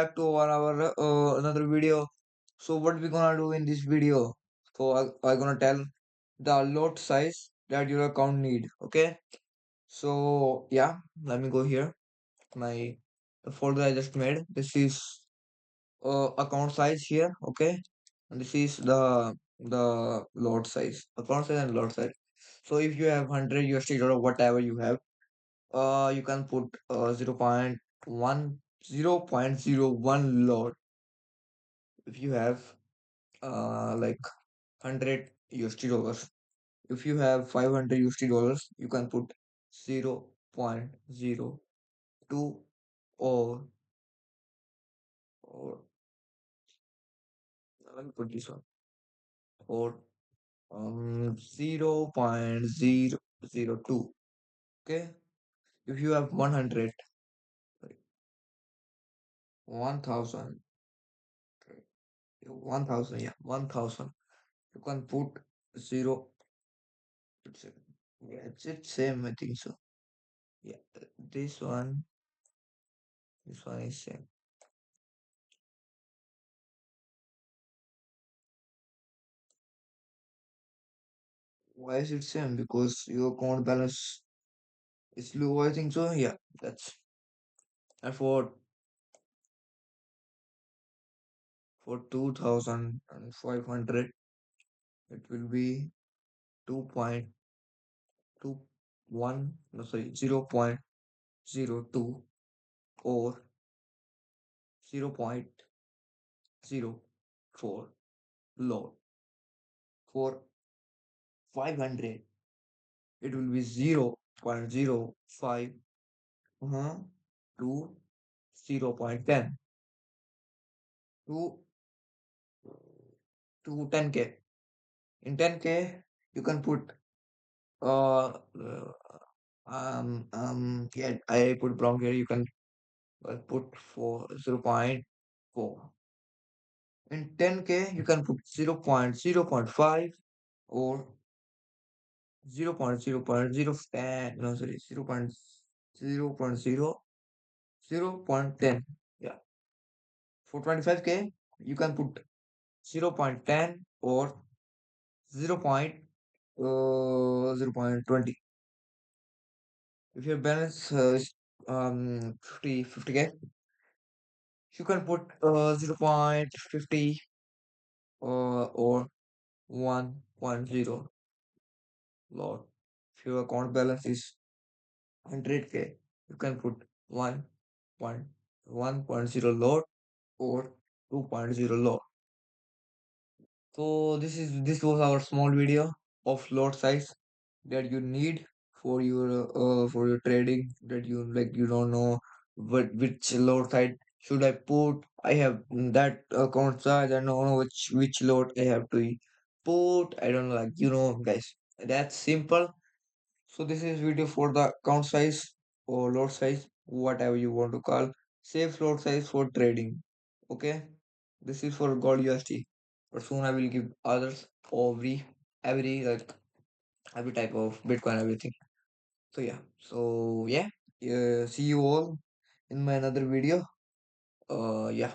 back to our another video. So what we gonna do in this video? So I gonna tell the lot size that your account need. Okay. So yeah, let me go here. My the folder I just made. This is account size here. Okay, and this is the lot size, account size and lot size. So if you have 100 USD or whatever you have, you can put 0.1 lot. If you have like 100 USD dollars, if you have 500 USD dollars, you can put 0.02 or let me put this one or 0.002. Okay, if you have 100, sorry, 1000, 1000, yeah, 1000, you can put 0. It's, yeah, it's same, I think so. Yeah, this one, this one is same. Why is it same? Because your account balance is low, I think so. Yeah, that's. And for 2500, it will be 2.21, no, sorry, 0.02 or 0.04 load. For 500, it will be 0.05 to 0.10 to 10k. In 10k, you can put yeah, I put brown here. You can put for 0.4. In 10k, you can put 0.0.5 or 0.0.010. No, sorry, 0.0.10. Yeah. For 25k, you can put 0.10 or 0.20. If your balance is 50k, you can put 0.50 or 1.0 lot. If your account balance is 100k, you can put 1.1.0 lot or 2.0 lot. So this was our small video of lot size that you need for your trading, that you don't know which lot size should I put. I have that account size. I don't know which lot I have to put. I don't know, guys. That's simple. So this is video for the account size or lot size, whatever you want to call. Safe lot size for trading. Okay, this is for gold USD, but soon I will give others every every type of Bitcoin, everything. So yeah, see you all in my another video. Yeah.